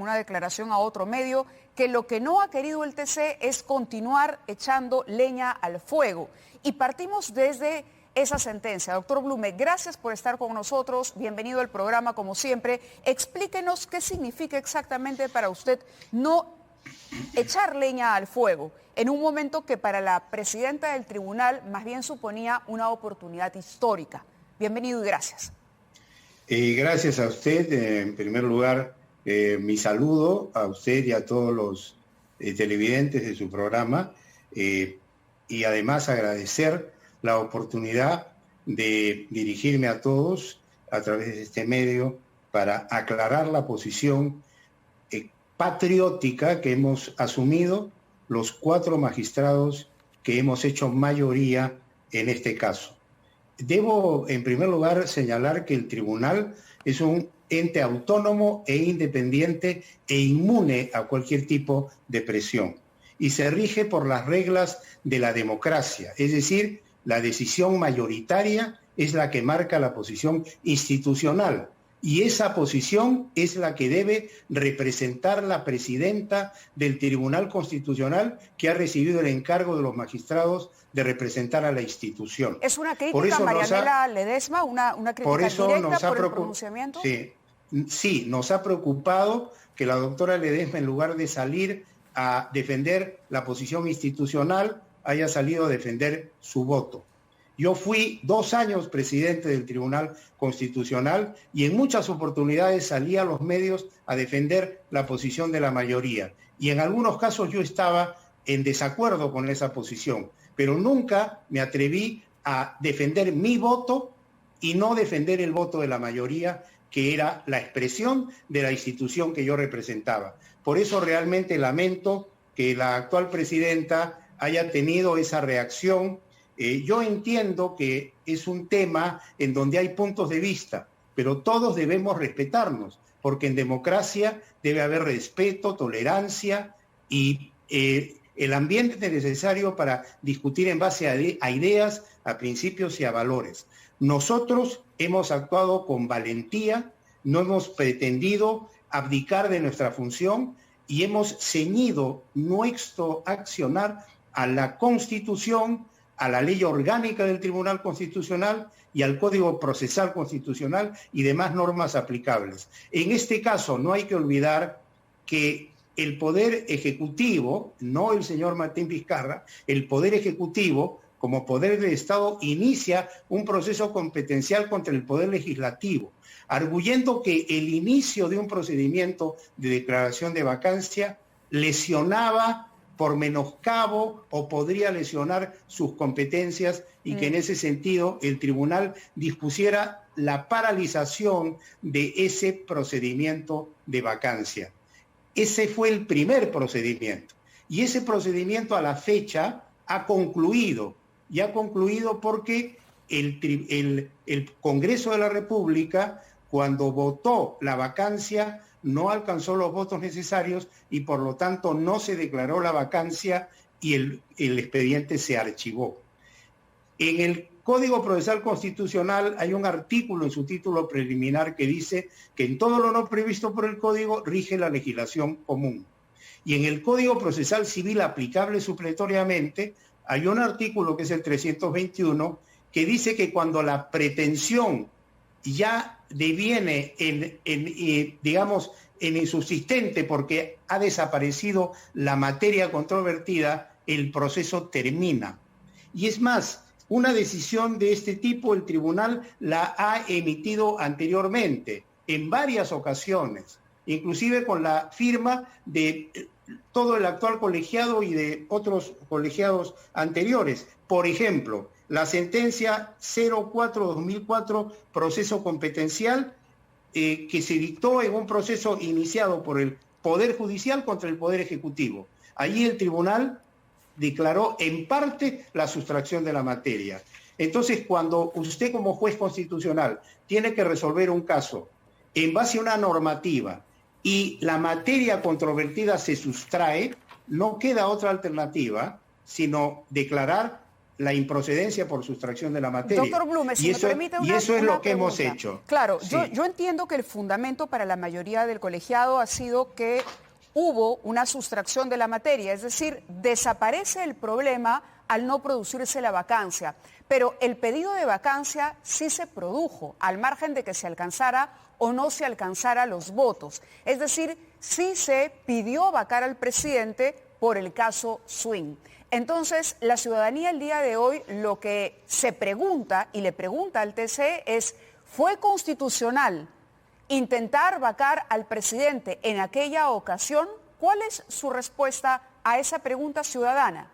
una declaración a otro medio que lo que no ha querido el TC es continuar echando leña al fuego. Y partimos desde esa sentencia. Doctor Blume, gracias por estar con nosotros. Bienvenido al programa, como siempre. Explíquenos qué significa exactamente para usted no echar leña al fuego en un momento que para la presidenta del tribunal más bien suponía una oportunidad histórica. Bienvenido y gracias. Gracias a usted. En primer lugar, mi saludo a usted y a todos los televidentes de su programa y además agradecer la oportunidad de dirigirme a todos a través de este medio para aclarar la posición patriótica que hemos asumido los 4 magistrados que hemos hecho mayoría en este caso. Debo, en primer lugar, señalar que el tribunal es un ente autónomo e independiente e inmune a cualquier tipo de presión y se rige por las reglas de la democracia, es decir, la decisión mayoritaria es la que marca la posición institucional y esa posición es la que debe representar la presidenta del Tribunal Constitucional que ha recibido el encargo de los magistrados de representar a la institución. ¿Es una crítica, Marianela Ledesma, una crítica directa por el pronunciamiento? Sí, nos ha preocupado que la doctora Ledesma, en lugar de salir a defender la posición institucional, haya salido a defender su voto. Yo fui 2 años presidente del Tribunal Constitucional y en muchas oportunidades salí a los medios a defender la posición de la mayoría. Y en algunos casos yo estaba en desacuerdo con esa posición, pero nunca me atreví a defender mi voto y no defender el voto de la mayoría, que era la expresión de la institución que yo representaba. Por eso realmente lamento que la actual presidenta haya tenido esa reacción. Yo entiendo que es un tema en donde hay puntos de vista, pero todos debemos respetarnos, porque en democracia debe haber respeto, tolerancia y el ambiente necesario para discutir en base a ideas, a principios y a valores. Nosotros hemos actuado con valentía, no hemos pretendido abdicar de nuestra función y hemos ceñido nuestro accionar a la Constitución, a la ley orgánica del Tribunal Constitucional y al Código Procesal Constitucional y demás normas aplicables. En este caso no hay que olvidar que el Poder Ejecutivo, no el señor Martín Vizcarra, el Poder Ejecutivo, como Poder del Estado, inicia un proceso competencial contra el Poder Legislativo, arguyendo que el inicio de un procedimiento de declaración de vacancia lesionaba por menoscabo o podría lesionar sus competencias y que en ese sentido el tribunal dispusiera la paralización de ese procedimiento de vacancia. Ese fue el primer procedimiento y ese procedimiento a la fecha ha concluido y ha concluido porque el Congreso de la República, cuando votó la vacancia, no alcanzó los votos necesarios y por lo tanto no se declaró la vacancia y el expediente se archivó. En el Código Procesal Constitucional hay un artículo en su título preliminar que dice que en todo lo no previsto por el Código rige la legislación común. Y en el Código Procesal Civil aplicable supletoriamente hay un artículo que es el 321 que dice que cuando la pretensión ya deviene digamos, en insubsistente porque ha desaparecido la materia controvertida, el proceso termina. Y es más, una decisión de este tipo el tribunal la ha emitido anteriormente, en varias ocasiones, inclusive con la firma de todo el actual colegiado y de otros colegiados anteriores. Por ejemplo, la sentencia 04-2004, proceso competencial, que se dictó en un proceso iniciado por el Poder Judicial contra el Poder Ejecutivo. Allí el tribunal declaró en parte la sustracción de la materia. Entonces, cuando usted como juez constitucional tiene que resolver un caso en base a una normativa y la materia controvertida se sustrae, no queda otra alternativa sino declarar la improcedencia por sustracción de la materia. Doctor Blume, si me permite una eso es lo que pregunta. hemos hecho. Claro, sí. yo entiendo que el fundamento para la mayoría del colegiado ha sido que hubo una sustracción de la materia, es decir, desaparece el problema al no producirse la vacancia. Pero el pedido de vacancia sí se produjo, al margen de que se alcanzara o no se alcanzara los votos. Es decir, sí se pidió vacar al presidente por el caso Swing. Entonces, la ciudadanía el día de hoy lo que se pregunta y le pregunta al TC es, ¿fue constitucional intentar vacar al presidente en aquella ocasión? ¿Cuál es su respuesta a esa pregunta ciudadana?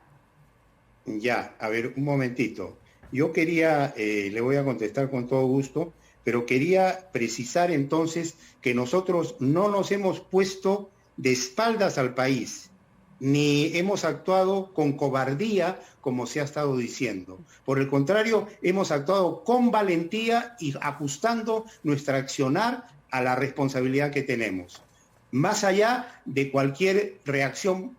Ya, a ver, un momentito. Yo quería, le voy a contestar con todo gusto, pero quería precisar entonces que nosotros no nos hemos puesto de espaldas al país, ni hemos actuado con cobardía, como se ha estado diciendo. Por el contrario, hemos actuado con valentía y ajustando nuestra accionar a la responsabilidad que tenemos. Más allá de cualquier reacción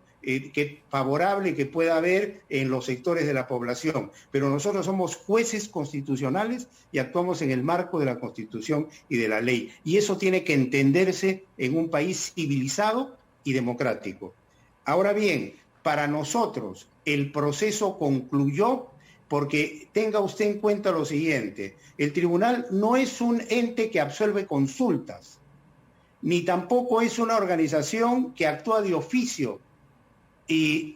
favorable que pueda haber en los sectores de la población. Pero nosotros somos jueces constitucionales y actuamos en el marco de la Constitución y de la ley. Y eso tiene que entenderse en un país civilizado y democrático. Ahora bien, para nosotros el proceso concluyó porque tenga usted en cuenta lo siguiente: el tribunal no es un ente que absuelve consultas, ni tampoco es una organización que actúa de oficio y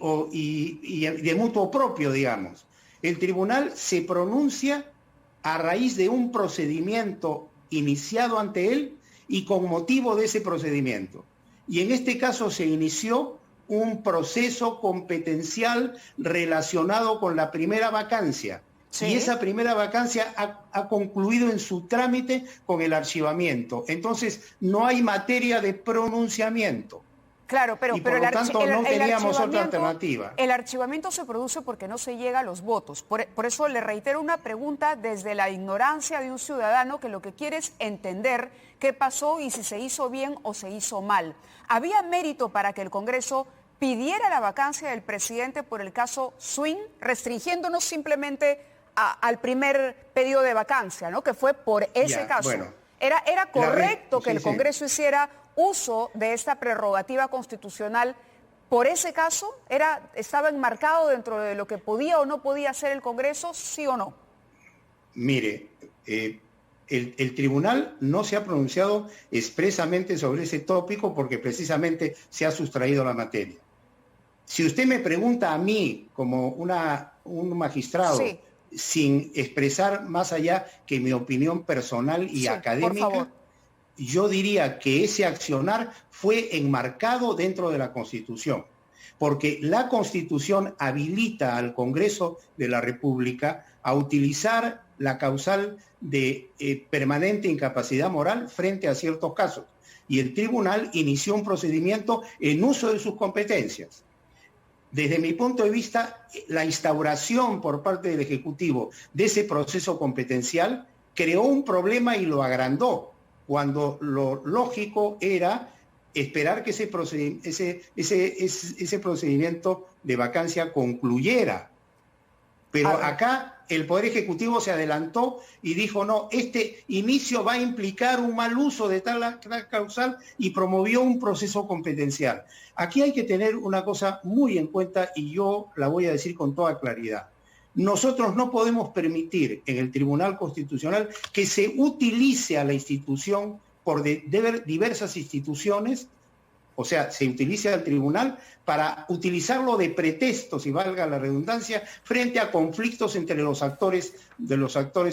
de mutuo propio, digamos. El tribunal se pronuncia a raíz de un procedimiento iniciado ante él y con motivo de ese procedimiento. Y en este caso se inició un proceso competencial relacionado con la primera vacancia. Sí. Y esa primera vacancia ha concluido en su trámite con el archivamiento. Entonces, no hay materia de pronunciamiento. Claro, pero por lo tanto no teníamos otra alternativa. El archivamiento se produce porque no se llega a los votos. Por eso le reitero una pregunta desde la ignorancia de un ciudadano que lo que quiere es entender qué pasó y si se hizo bien o se hizo mal. ¿Había mérito para que el Congreso pidiera la vacancia del presidente por el caso Swing, restringiéndonos simplemente al primer pedido de vacancia, ¿no? Que fue por ese caso? Bueno, ¿Era correcto que el Congreso hiciera uso de esta prerrogativa constitucional por ese caso? ¿Estaba enmarcado dentro de lo que podía o no podía hacer el Congreso, sí o no? Mire, el tribunal no se ha pronunciado expresamente sobre ese tópico porque precisamente se ha sustraído la materia. Si usted me pregunta a mí como un magistrado, sí, sin expresar más allá que mi opinión personal y académica, yo diría que ese accionar fue enmarcado dentro de la Constitución, porque la Constitución habilita al Congreso de la República a utilizar la causal de permanente incapacidad moral frente a ciertos casos. Y el tribunal inició un procedimiento en uso de sus competencias. Desde mi punto de vista, la instauración por parte del Ejecutivo de ese proceso competencial creó un problema y lo agrandó, cuando lo lógico era esperar que ese procedimiento de vacancia concluyera. Pero acá el Poder Ejecutivo se adelantó y dijo, no, este inicio va a implicar un mal uso de tal causal y promovió un proceso competencial. Aquí hay que tener una cosa muy en cuenta y yo la voy a decir con toda claridad. Nosotros no podemos permitir en el Tribunal Constitucional que se utilice a la institución por diversas instituciones, o sea, se utiliza al tribunal para utilizarlo de pretexto, si valga la redundancia, frente a conflictos entre los actores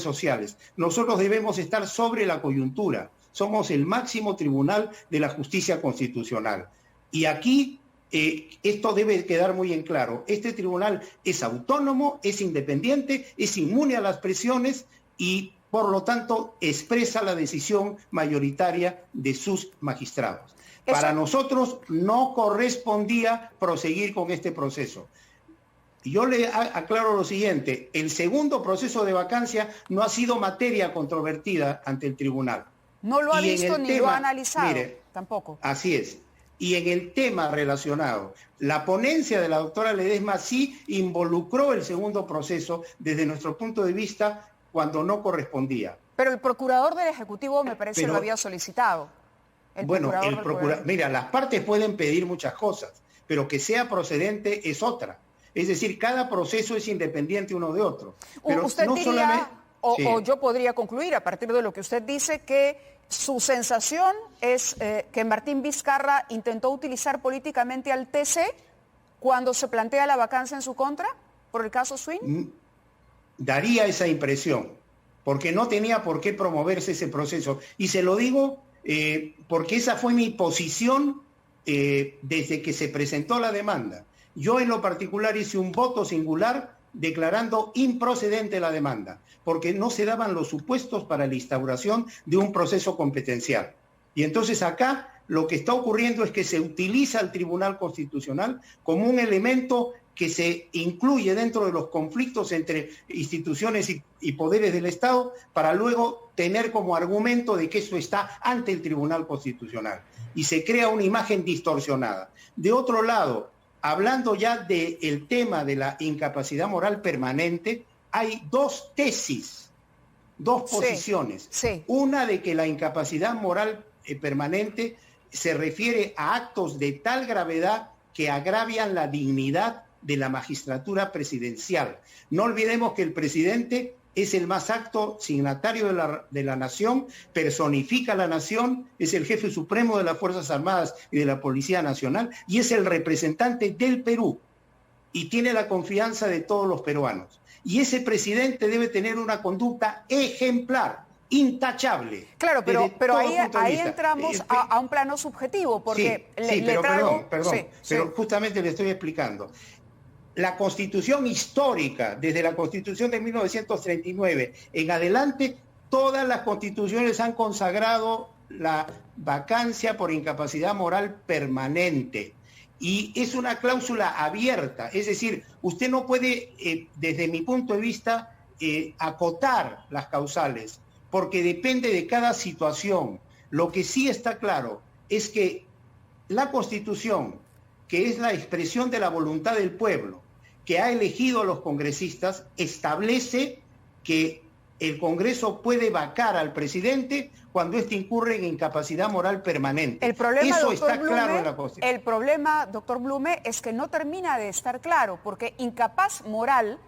sociales. Nosotros debemos estar sobre la coyuntura. Somos el máximo tribunal de la justicia constitucional. Y aquí esto debe quedar muy en claro. Este tribunal es autónomo, es independiente, es inmune a las presiones y, por lo tanto, expresa la decisión mayoritaria de sus magistrados. Para nosotros no correspondía proseguir con este proceso. Yo le aclaro lo siguiente: el segundo proceso de vacancia no ha sido materia controvertida ante el tribunal. No lo ha visto ni lo ha analizado, mire, tampoco. Así es. Y en el tema relacionado, la ponencia de la doctora Ledesma sí involucró el segundo proceso desde nuestro punto de vista cuando no correspondía. Pero el procurador del Ejecutivo me parece lo había solicitado. Mira, las partes pueden pedir muchas cosas, pero que sea procedente es otra. Es decir, cada proceso es independiente uno de otro. Pero usted no diría, solamente... o yo podría concluir a partir de lo que usted dice, que su sensación es que Martín Vizcarra intentó utilizar políticamente al TC cuando se plantea la vacancia en su contra por el caso Swin. Daría esa impresión, porque no tenía por qué promoverse ese proceso. Y se lo digo porque esa fue mi posición desde que se presentó la demanda. Yo en lo particular hice un voto singular declarando improcedente la demanda, porque no se daban los supuestos para la instauración de un proceso competencial. Y entonces acá lo que está ocurriendo es que se utiliza el Tribunal Constitucional como un elemento que se incluye dentro de los conflictos entre instituciones y poderes del Estado para luego tener como argumento de que eso está ante el Tribunal Constitucional. Y se crea una imagen distorsionada. De otro lado, hablando ya del tema de la incapacidad moral permanente, hay dos tesis, dos posiciones. Sí. Una de que la incapacidad moral permanente se refiere a actos de tal gravedad que agravian la dignidad de la magistratura presidencial. No olvidemos que el presidente es el más alto signatario de la nación, personifica a la nación, es el jefe supremo de las Fuerzas Armadas y de la Policía Nacional y es el representante del Perú y tiene la confianza de todos los peruanos. Y ese presidente debe tener una conducta ejemplar, intachable. Claro, pero ahí entramos a un plano subjetivo, porque pero justamente le estoy explicando. La Constitución histórica, desde la Constitución de 1939 en adelante, todas las constituciones han consagrado la vacancia por incapacidad moral permanente. Y es una cláusula abierta, es decir, usted no puede, desde mi punto de vista, acotar las causales, porque depende de cada situación. Lo que sí está claro es que la Constitución, que es la expresión de la voluntad del pueblo, que ha elegido a los congresistas, establece que el Congreso puede vacar al presidente cuando éste incurre en incapacidad moral permanente. El problema, eso doctor está Blume, claro en la Constitución. El problema, doctor Blume, es que no termina de estar claro, porque incapaz moral,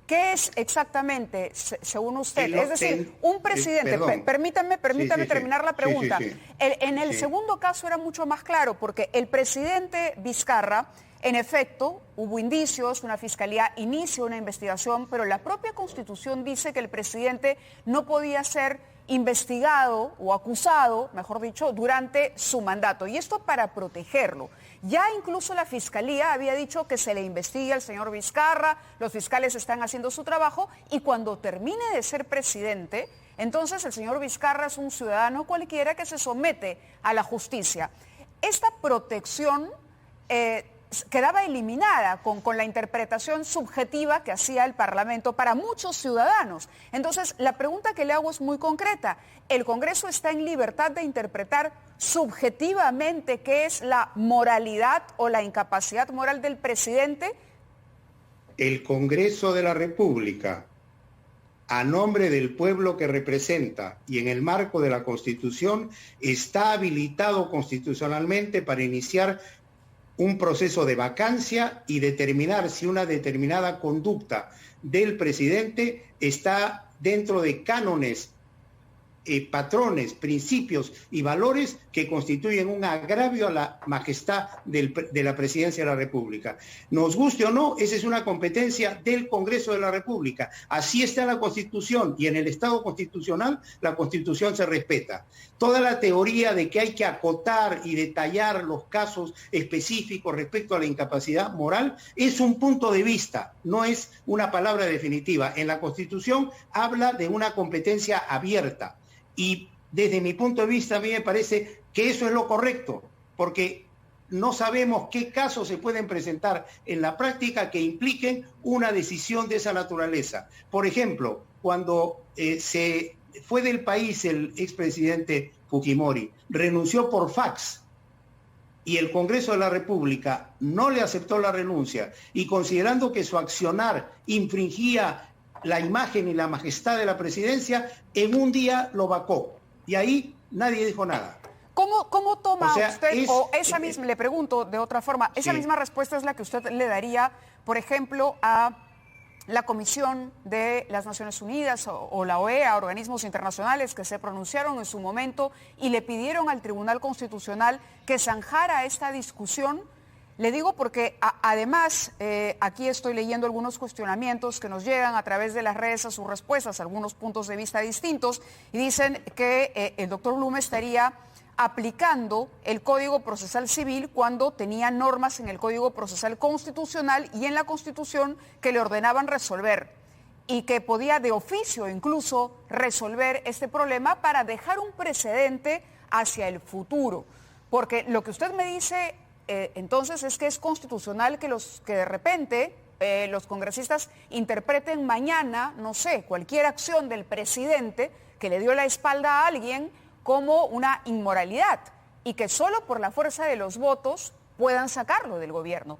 ¿qué es exactamente, según usted? Es decir, un presidente, permítame terminar la pregunta. En el segundo caso era mucho más claro, porque el presidente Vizcarra, en efecto, hubo indicios, una fiscalía inicia una investigación, pero la propia Constitución dice que el presidente no podía ser investigado o acusado, mejor dicho, durante su mandato. Y esto para protegerlo. Ya incluso la fiscalía había dicho que se le investigue al señor Vizcarra, los fiscales están haciendo su trabajo y cuando termine de ser presidente, entonces el señor Vizcarra es un ciudadano cualquiera que se somete a la justicia. Esta protección quedaba eliminada con la interpretación subjetiva que hacía el Parlamento para muchos ciudadanos. Entonces, la pregunta que le hago es muy concreta. ¿El Congreso está en libertad de interpretar subjetivamente qué es la moralidad o la incapacidad moral del presidente? El Congreso de la República, a nombre del pueblo que representa y en el marco de la Constitución, está habilitado constitucionalmente para iniciar un proceso de vacancia y determinar si una determinada conducta del presidente está dentro de cánones, patrones, principios y valores que constituyen un agravio a la majestad de la presidencia de la República. Nos guste o no, esa es una competencia del Congreso de la República. Así está en la Constitución y en el Estado constitucional la Constitución se respeta. Toda la teoría de que hay que acotar y detallar los casos específicos respecto a la incapacidad moral es un punto de vista, no es una palabra definitiva. En la Constitución habla de una competencia abierta. Y desde mi punto de vista a mí me parece que eso es lo correcto, porque no sabemos qué casos se pueden presentar en la práctica que impliquen una decisión de esa naturaleza. Por ejemplo, cuando se fue del país el expresidente Fujimori, renunció por fax. y el Congreso de la República no le aceptó la renuncia, y considerando que su accionar infringía la imagen y la majestad de la presidencia, en un día lo vacó. Y ahí nadie dijo nada. ¿Cómo toma usted, o esa misma, le pregunto de otra forma, esa misma respuesta es la que usted le daría, por ejemplo, a la Comisión de las Naciones Unidas o la OEA, organismos internacionales que se pronunciaron en su momento y le pidieron al Tribunal Constitucional que zanjara esta discusión? Le digo porque además aquí estoy leyendo algunos cuestionamientos que nos llegan a través de las redes a sus respuestas, algunos puntos de vista distintos, y dicen que el doctor Blume estaría aplicando el Código Procesal Civil cuando tenía normas en el Código Procesal Constitucional y en la Constitución que le ordenaban resolver, y que podía de oficio incluso resolver este problema para dejar un precedente hacia el futuro. Porque lo que usted me dice entonces es que es constitucional que de repente los congresistas interpreten mañana, no sé, cualquier acción del presidente que le dio la espalda a alguien como una inmoralidad y que solo por la fuerza de los votos puedan sacarlo del gobierno.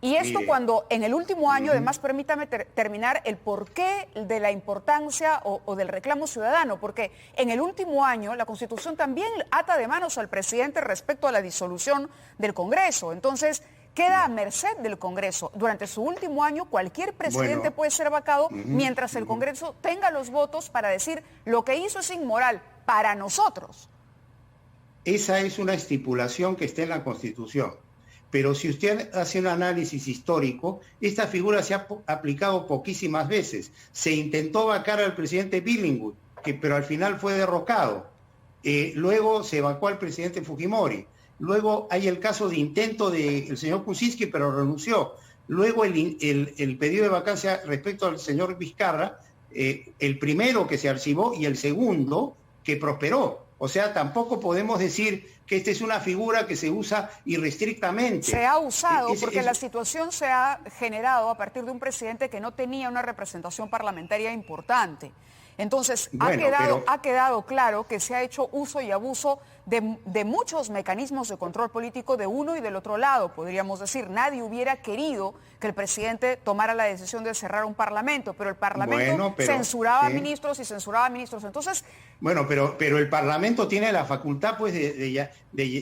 Y esto cuando en el último año, además permítame terminar el porqué de la importancia o del reclamo ciudadano, porque en el último año la Constitución también ata de manos al presidente respecto a la disolución del Congreso. Entonces queda a merced del Congreso. Durante su último año cualquier presidente puede ser vacado mientras el Congreso tenga los votos para decir lo que hizo es inmoral para nosotros. Esa es una estipulación que está en la Constitución. Pero si usted hace un análisis histórico, esta figura se ha aplicado poquísimas veces. Se intentó vacar al presidente Billingham, pero al final fue derrocado. Luego se vacó al presidente Fujimori. Luego hay el caso de intento del señor Kuczynski, pero renunció. Luego el pedido de vacancia respecto al señor Vizcarra, el primero que se archivó y el segundo que prosperó. O sea, tampoco podemos decir que esta es una figura que se usa irrestrictamente. Se ha usado porque la situación se ha generado a partir de un presidente que no tenía una representación parlamentaria importante. Entonces, ha quedado claro que se ha hecho uso y abuso de muchos mecanismos de control político de uno y del otro lado, podríamos decir. Nadie hubiera querido que el presidente tomara la decisión de cerrar un parlamento, pero el parlamento censuraba a ministros y censuraba a ministros. Entonces... Bueno, pero el parlamento tiene la facultad pues de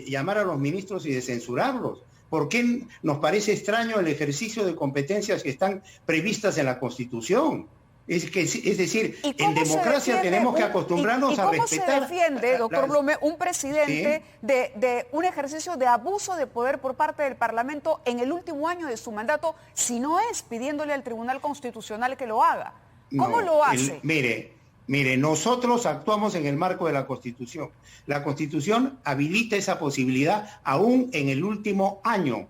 llamar a los ministros y de censurarlos. ¿Por qué nos parece extraño el ejercicio de competencias que están previstas en la Constitución? Es decir, en democracia tenemos que acostumbrarnos a respetar... ¿Cómo se defiende, doctor Blume, un presidente de un ejercicio de abuso de poder por parte del Parlamento en el último año de su mandato, si no es pidiéndole al Tribunal Constitucional que lo haga? ¿Cómo lo hace? Mire, nosotros actuamos en el marco de la Constitución. La Constitución habilita esa posibilidad aún en el último año.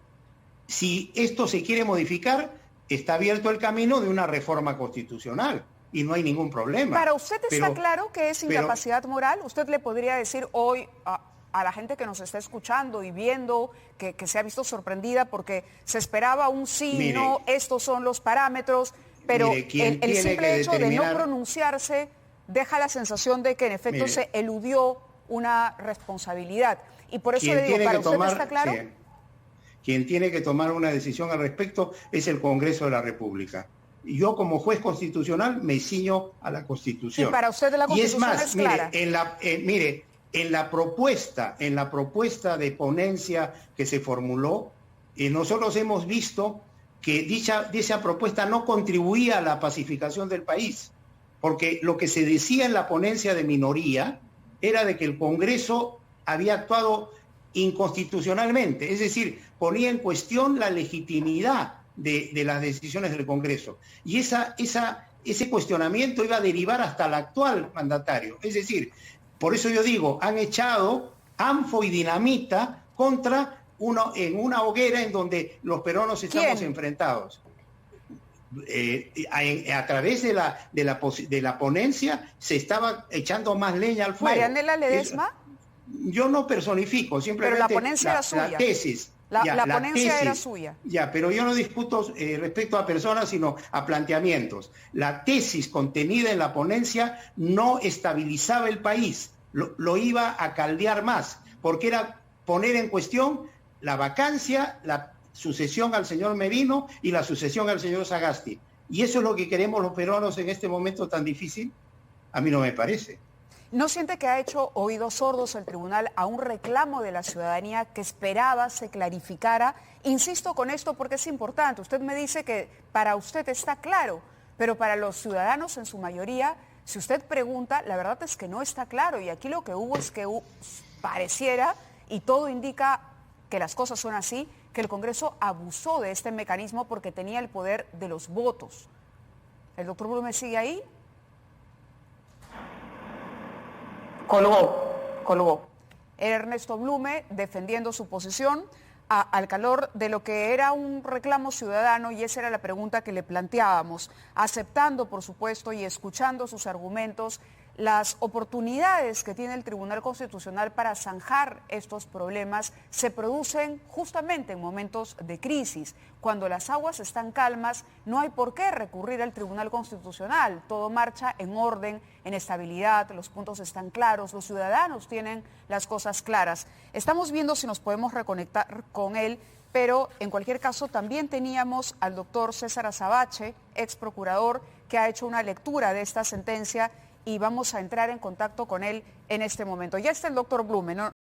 Si esto se quiere modificar, está abierto el camino de una reforma constitucional y no hay ningún problema. ¿Para usted está claro que es incapacidad moral? ¿Usted le podría decir hoy a la gente que nos está escuchando y viendo, que se ha visto sorprendida porque se esperaba un sí, no, estos son los parámetros, pero el simple hecho de no pronunciarse deja la sensación de que en efecto se eludió una responsabilidad? Y por eso le digo, ¿para usted está claro? Quien tiene que tomar una decisión al respecto es el Congreso de la República. Y yo como juez constitucional me ciño a la Constitución. Y para usted la Constitución es clara. En la propuesta de ponencia que se formuló, nosotros hemos visto que dicha propuesta no contribuía a la pacificación del país, porque lo que se decía en la ponencia de minoría era de que el Congreso había actuado inconstitucionalmente, es decir, ponía en cuestión la legitimidad de las decisiones del Congreso. Y ese cuestionamiento iba a derivar hasta el actual mandatario. Es decir, por eso yo digo, han echado ANFO y dinamita en una hoguera en donde los peruanos estamos enfrentados. A través de la ponencia se estaba echando más leña al fuego. ¿Marianela Ledesma? Yo no personifico, simplemente pero la ponencia era suya. La tesis. La ponencia era suya. Ya, pero yo no discuto respecto a personas, sino a planteamientos. La tesis contenida en la ponencia no estabilizaba el país, lo iba a caldear más, porque era poner en cuestión la vacancia, la sucesión al señor Merino y la sucesión al señor Sagasti. ¿Y eso es lo que queremos los peruanos en este momento tan difícil? A mí no me parece. ¿No siente que ha hecho oídos sordos el tribunal a un reclamo de la ciudadanía que esperaba se clarificara? Insisto con esto porque es importante. Usted me dice que para usted está claro, pero para los ciudadanos en su mayoría, si usted pregunta, la verdad es que no está claro. Y aquí lo que hubo es que pareciera, y todo indica que las cosas son así, que el Congreso abusó de este mecanismo porque tenía el poder de los votos. ¿El doctor Blume sigue ahí? Colgó. Era Ernesto Blume defendiendo su posición al calor de lo que era un reclamo ciudadano, y esa era la pregunta que le planteábamos, aceptando, por supuesto, y escuchando sus argumentos, las oportunidades que tiene el Tribunal Constitucional para zanjar estos problemas se producen justamente en momentos de crisis. Cuando las aguas están calmas, no hay por qué recurrir al Tribunal Constitucional. Todo marcha en orden, en estabilidad, los puntos están claros, los ciudadanos tienen las cosas claras. Estamos viendo si nos podemos reconectar con él, pero en cualquier caso también teníamos al doctor César Azabache, ex procurador, que ha hecho una lectura de esta sentencia, y vamos a entrar en contacto con él en este momento. Ya está el doctor Blume, ¿no?